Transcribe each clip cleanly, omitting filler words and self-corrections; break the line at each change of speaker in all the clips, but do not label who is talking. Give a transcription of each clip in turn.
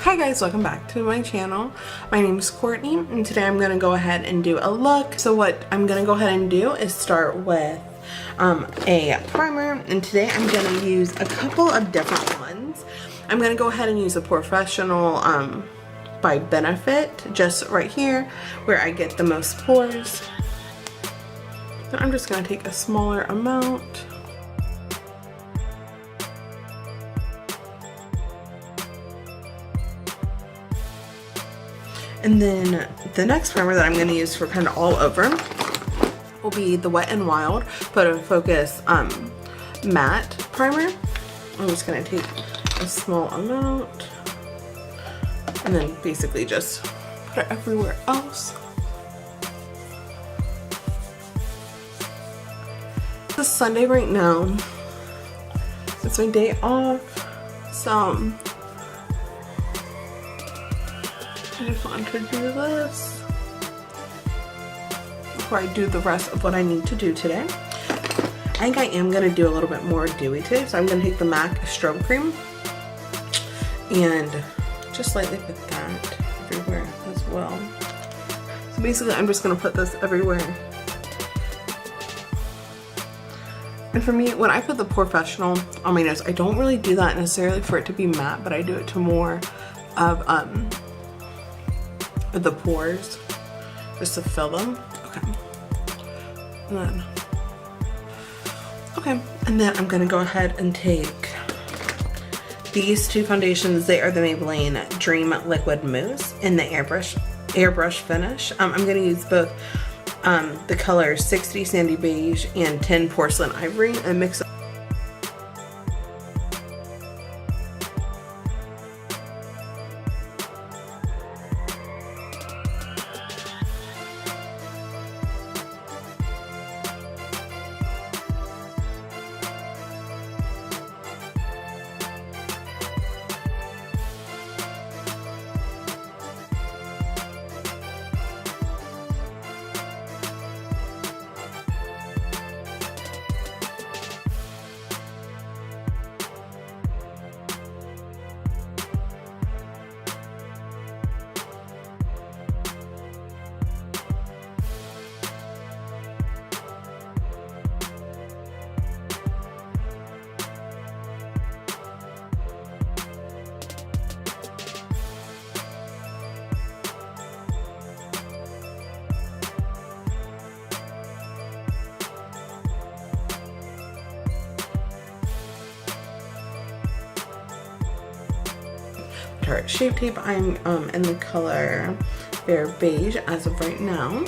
Hi guys, welcome back to my channel. My name is Courtney and today I'm going to go ahead and do a look. So what I'm going to go ahead and do is start with a primer, and today I'm going to use a couple of different ones. I'm going to go ahead and use a Professional by Benefit, just right here where I get the most pores. So I'm just going to take a smaller amount. And then the next primer that I'm going to use for kind of all over will be the Wet n Wild Photo Focus Matte Primer. I'm just going to take a small amount and then basically just put it everywhere else. It's Sunday right now. It's my day off, so I just want to do this before I do the rest of what I need to do today. I think I am going to do a little bit more dewy today, so I'm going to take the MAC Strobe Cream and just lightly put that everywhere as well. So basically I'm just going to put this everywhere. And for me, when I put the Professional on my nose, I don't really do that necessarily for it to be matte, but I do it to more of the pores, just to fill them. And then I'm gonna go ahead and take these two foundations. They are the Maybelline Dream Liquid Mousse in the airbrush finish. I'm gonna use both the colors 60 Sandy Beige and 10 Porcelain Ivory and mix it. Tarte Shape Tape. I'm in the color Bare Beige as of right now.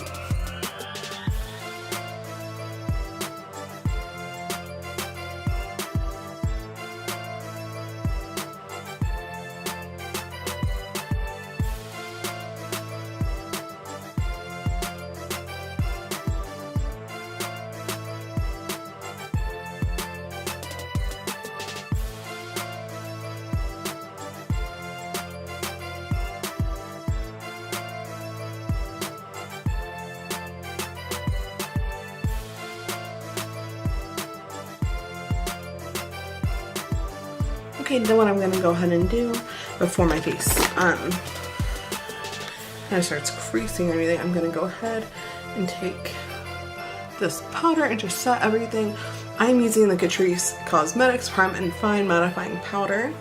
Okay, then what I'm gonna go ahead and do before my face kind of starts creasing or anything, I'm gonna go ahead and take this powder and just set everything. I'm using the Catrice Cosmetics Prime and Fine Mattifying Powder.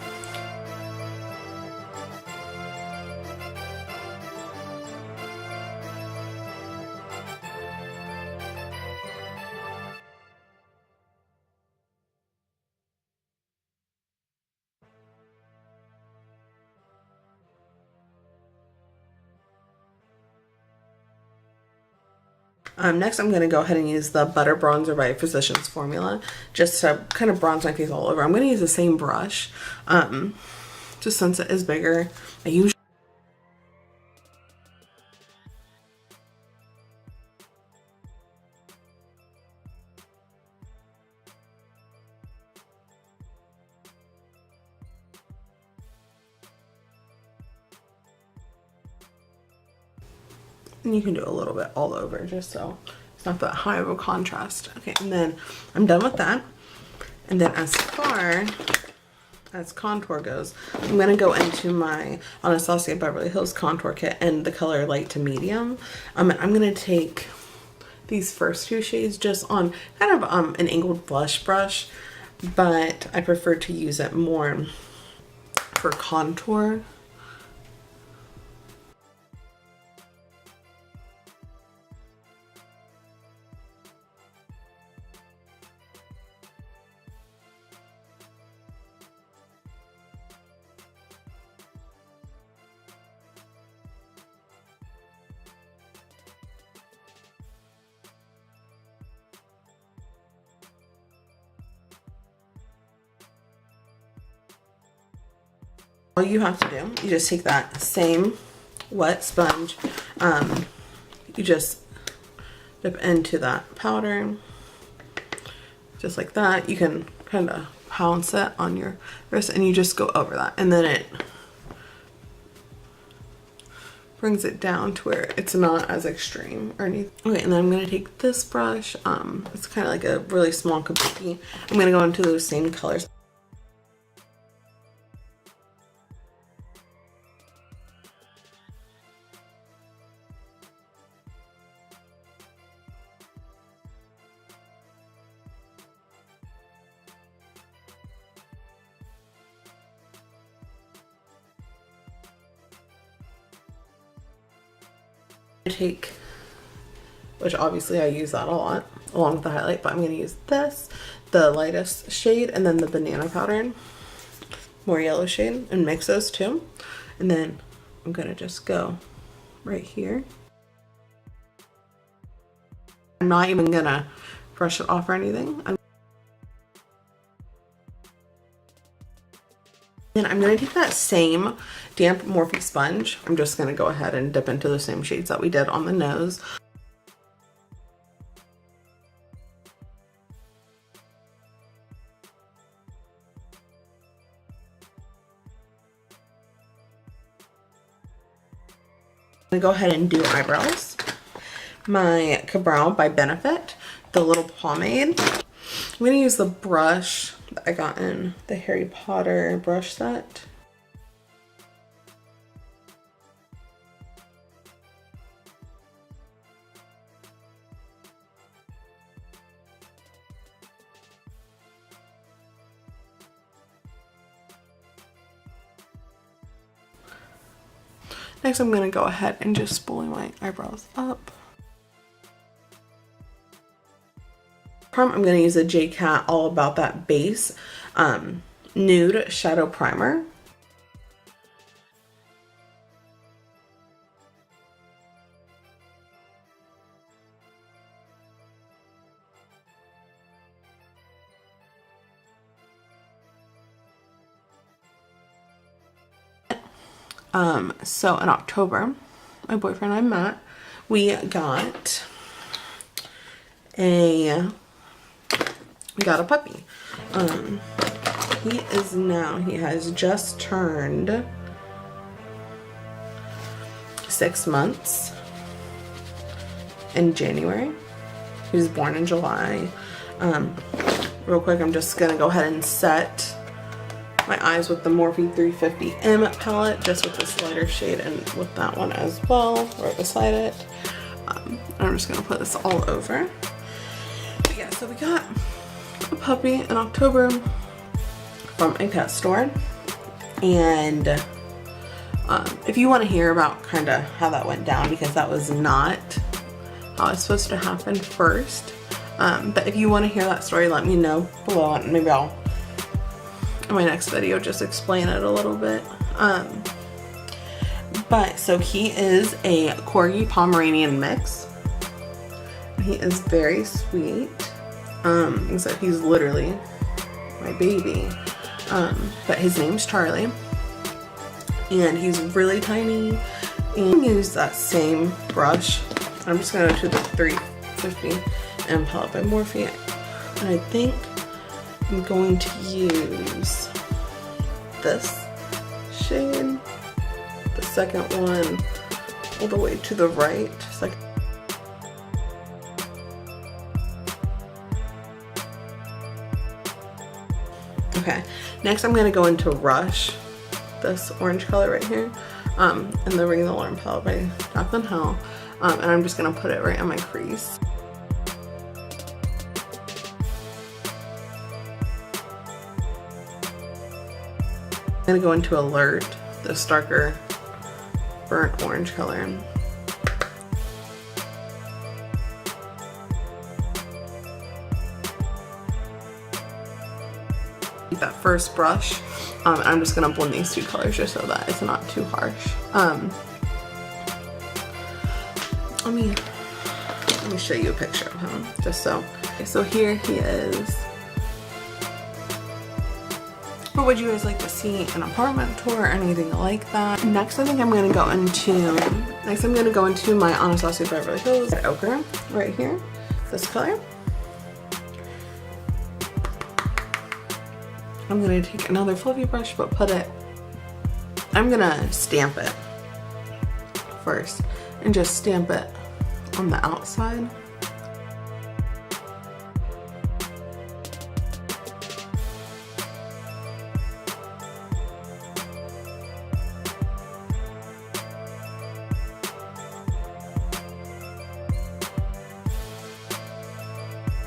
Next I'm going to go ahead and use the Butter Bronzer by Physicians Formula just to kind of bronze my face all over. I'm going to use the same brush just since it is bigger. I usually and you can do a little bit all over just so it's not that high of a contrast. Okay, and then I'm done with that. And then as far as contour goes, I'm going to go into my Anastasia Beverly Hills contour kit and the color light to medium. And I'm going to take these first two shades just on kind of an angled blush brush, but I prefer to use it more for contour. All you have to do, you just take that same wet sponge, you just dip into that powder, just like that. You can kind of pounce it on your wrist and you just go over that, and then it brings it down to where it's not as extreme or anything. Okay, and then I'm going to take this brush, it's kind of like a really small kabuki. I'm going to go into those same colors. Take, which obviously I use that a lot along with the highlight, but I'm going to use this, the lightest shade, and then the banana powder, more yellow shade, and mix those two. And then I'm going to just go right here. I'm not even going to brush it off or anything. Then I'm going to take that same damp Morphe sponge. I'm just going to go ahead and dip into the same shades that we did on the nose. I'm going to go ahead and do eyebrows. My Cabral by Benefit, the little pomade. I'm going to use the brush that I got in the Harry Potter brush set. Next, I'm going to go ahead and just spoolie my eyebrows up. I'm going to use a J-Cat All About That Base Nude Shadow Primer. So in October, my boyfriend and I met. We got a puppy. He has just turned 6 months in January. He was born in July. Real quick, I'm just gonna go ahead and set my eyes with the Morphe 350M palette, just with this lighter shade, and with that one as well, right beside it. I'm just gonna put this all over. But yeah, so we got a puppy in October from a pet store, and if you want to hear about kind of how that went down, because that was not how it's supposed to happen first, but if you want to hear that story, let me know below, and maybe I'll in my next video just explain it a little bit. But so he is a Corgi Pomeranian mix. He is very sweet. So he's literally my baby. But his name's Charlie, and he's really tiny. And use that same brush. I'm just gonna go to the 350M palette by Morphe, and I think I'm going to use this shade, the second one, all the way to the right. Okay, Next I'm going to go into Rush, this orange color right here, and the Ring of the Alarm palette by Jaclyn Hill, and I'm just going to put it right on my crease. I'm going to go into Alert, this darker burnt orange color. That first brush, and I'm just gonna blend these two colors just so that it's not too harsh. Let me show you a picture of him, just so. Okay, so here he is. What would you guys like to see? An apartment tour or anything like that? Next, I think I'm gonna go into my Anastasia Beverly Hills ochre right here, this color. I'm gonna take another fluffy brush, but I'm gonna stamp it first and just stamp it on the outside.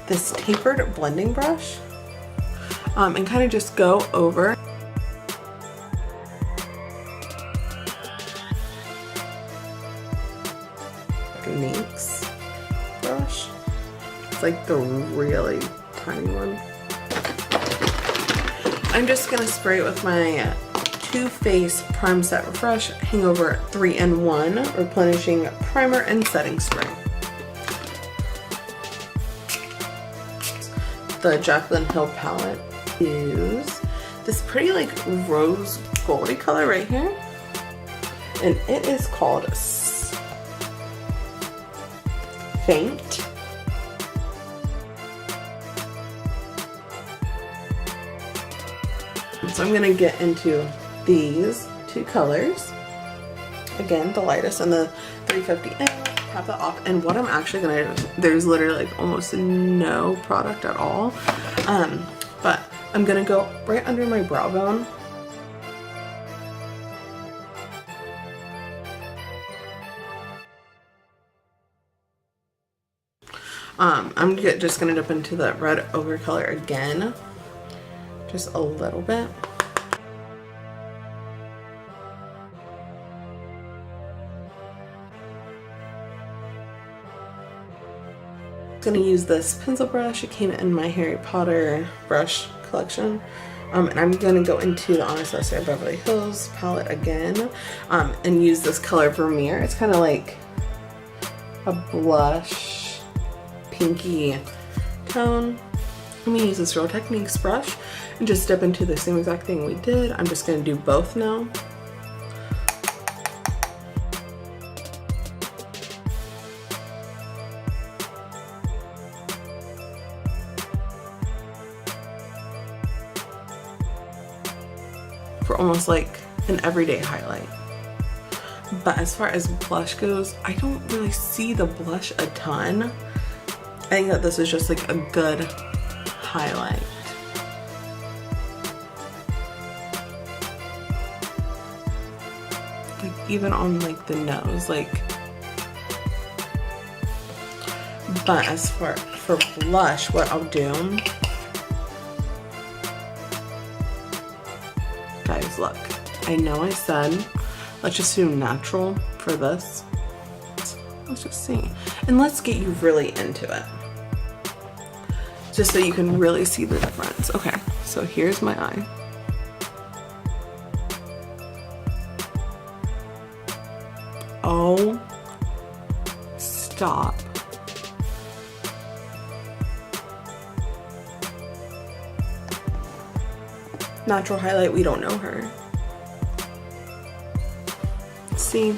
This tapered blending brush, and kind of just go over techniques brush. It's like the really tiny one. I'm just gonna spray it with my Too Faced Prime Set Refresh Hangover 3-in-1 Replenishing Primer and Setting Spray. The Jaclyn Hill palette. Use this pretty like rose goldy color right here, and it is called Faint. So I'm gonna get into these two colors again, the lightest and the 350N. Tap that off, and what I'm actually gonna do, there's literally like almost no product at all, but I'm gonna go right under my brow bone. I'm just gonna dip into the red ochre color again, just a little bit. Gonna use this pencil brush. It came in my Harry Potter brush collection, and I'm gonna go into the Anastasia Beverly Hills palette again, and use this color Vermeer. It's kind of like a blush pinky tone. I'm gonna use this Real Techniques brush and just dip into the same exact thing we did. I'm just gonna do both now. For almost like an everyday highlight. But as far as blush goes, I don't really see the blush a ton. I think that this is just like a good highlight. Like even on like the nose, like. But as for blush, what I'll do, guys, look, I know I said let's just do natural for this. Let's just see, and let's get you really into it, just so you can really see the difference. Okay, so here's my eye. Oh, stop. Natural highlight, we don't know her. See?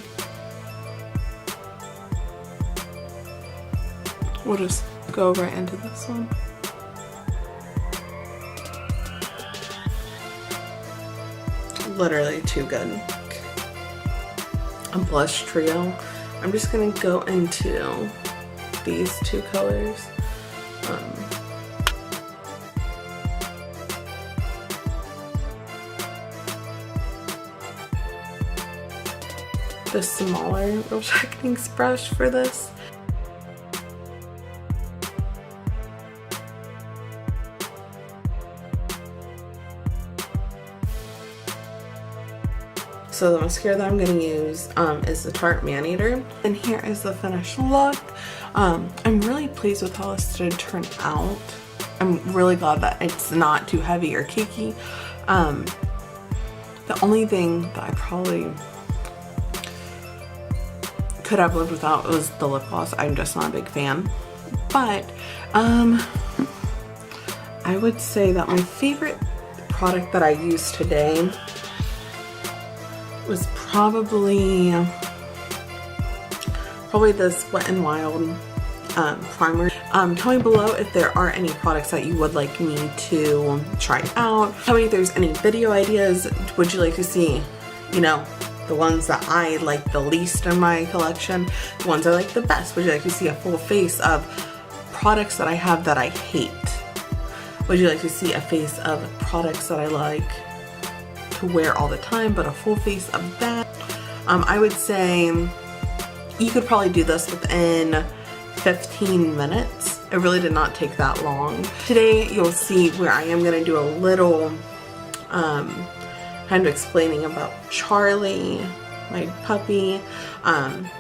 We'll just go right into this one. Literally too good. A blush trio. I'm just gonna go into these two colors. the smaller Real Techniques brush for this. So the mascara that I'm going to use is the Tarte Man-Eater. And here is the finished look. I'm really pleased with how this did turn out. I'm really glad that it's not too heavy or cakey. The only thing that I probably could have lived without was the lip gloss. I'm just not a big fan. But I would say that my favorite product that I used today was probably this Wet n Wild primer. Tell me below if there are any products that you would like me to try out. Tell me if there's any video ideas. Would you like to see, you know, the ones that I like the least in my collection, the ones I like the best? Would you like to see a full face of products that I have that I hate? Would you like to see a face of products that I like to wear all the time, but a full face of that? I would say you could probably do this within 15 minutes. It really did not take that long. Today you'll see where I am going to do a little kind of explaining about Charlie, my puppy,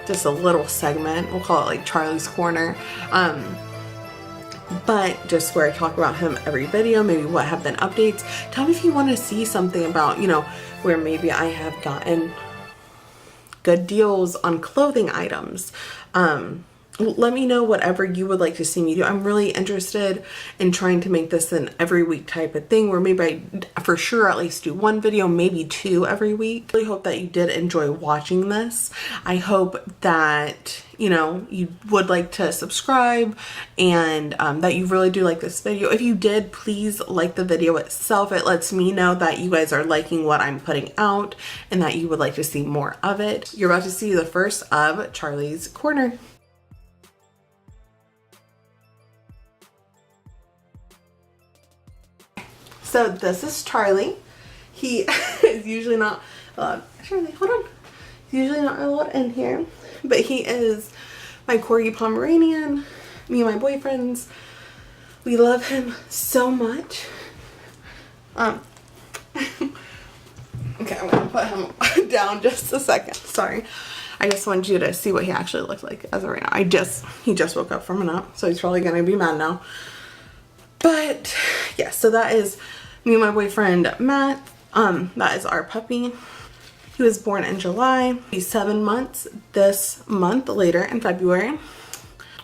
just a little segment. We'll call it like Charlie's Corner. But just where I talk about him every video, maybe what have been updates. Tell me if you want to see something about, you know, where maybe I have gotten good deals on clothing items. Let me know whatever you would like to see me do. I'm really interested in trying to make this an every week type of thing, where maybe I for sure at least do one video, maybe 2 every week. I really hope that you did enjoy watching this. I hope that, you know, you would like to subscribe and that you really do like this video. If you did, please like the video itself. It lets me know that you guys are liking what I'm putting out and that you would like to see more of it. You're about to see the first of Charlie's Corner. So this is Charlie. He is usually not allowed. Charlie, hold on. He's usually not allowed in here, but he is my Corgi Pomeranian. Me and my boyfriends, we love him so much. Okay, I'm gonna put him down just a second. Sorry. I just wanted you to see what he actually looks like as of right now. He just woke up from a nap, so he's probably gonna be mad now. But yeah, so that is me and my boyfriend Matt. That is our puppy. He was born in July. He's 7 months this month, later in February.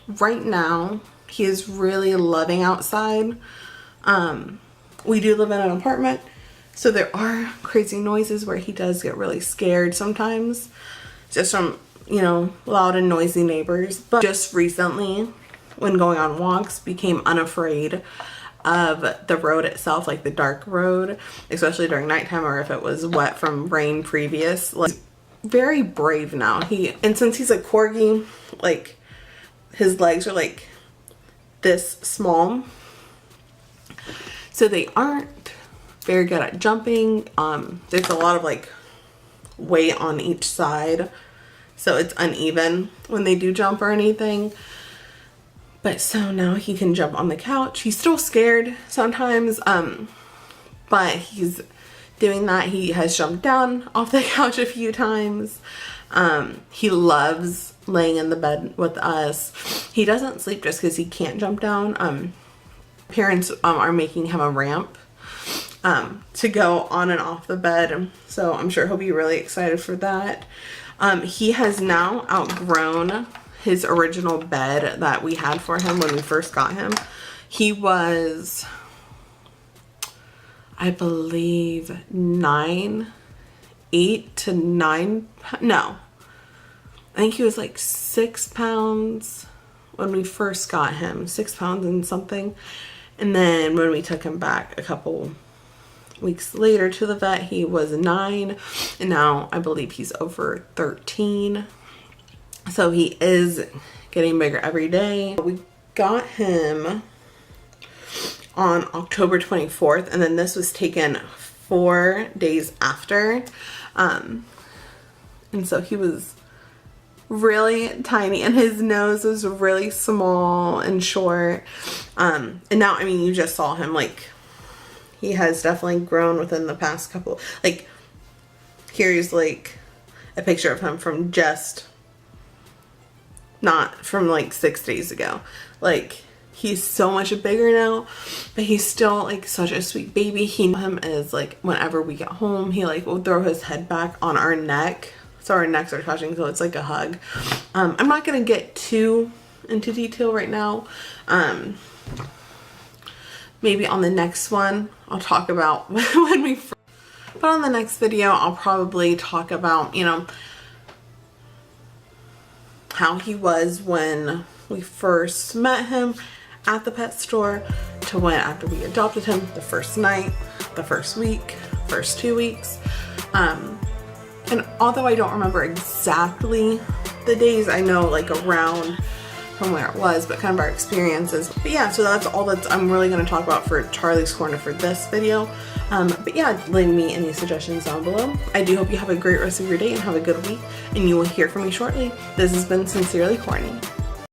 Right now, he is really loving outside. We do live in an apartment, so there are crazy noises where he does get really scared sometimes, just from, you know, loud and noisy neighbors. But just recently, when going on walks, became unafraid of the road itself, like the dark road, especially during nighttime or if it was wet from rain previous. Like, very brave now. And since he's a Corgi, like his legs are like this small, so they aren't very good at jumping. There's a lot of like weight on each side, so it's uneven when they do jump or anything. But so now he can jump on the couch. He's still scared sometimes, but he's doing that. He has jumped down off the couch a few times. He loves laying in the bed with us. He doesn't sleep just because he can't jump down. Parents are making him a ramp to go on and off the bed, so I'm sure he'll be really excited for that. He has now outgrown his original bed that we had for him when we first got him. He was, I believe, 8 to 9, no, I think he was like 6 pounds when we first got him, 6 pounds and something. And then when we took him back a couple weeks later to the vet, he was 9, and now I believe he's over 13. So he is getting bigger every day. We got him on October 24th, and then this was taken 4 days after. And and so he was really tiny, and his nose was really small and short. And now, I mean, you just saw him, like, he has definitely grown within the past couple, like, here's like a picture of him from just, not from like 6 days ago. Like, he's so much bigger now, but he's still like such a sweet baby. Him is like, whenever we get home, he like will throw his head back on our neck, so our necks are touching, so it's like a hug. I'm not gonna get too into detail right now. Maybe on the next one I'll talk about when we first, but on the next video I'll probably talk about, you know, how he was when we first met him at the pet store to when after we adopted him, the first night, the first week, first 2 weeks. And although I don't remember exactly the days, I know like around from where it was, but kind of our experiences. But yeah, so that's all that I'm really going to talk about for Charlie's Corner for this video. But yeah, leave me any suggestions down below. I do hope you have a great rest of your day and have a good week, and you will hear from me shortly. This has been Sincerely Courtney.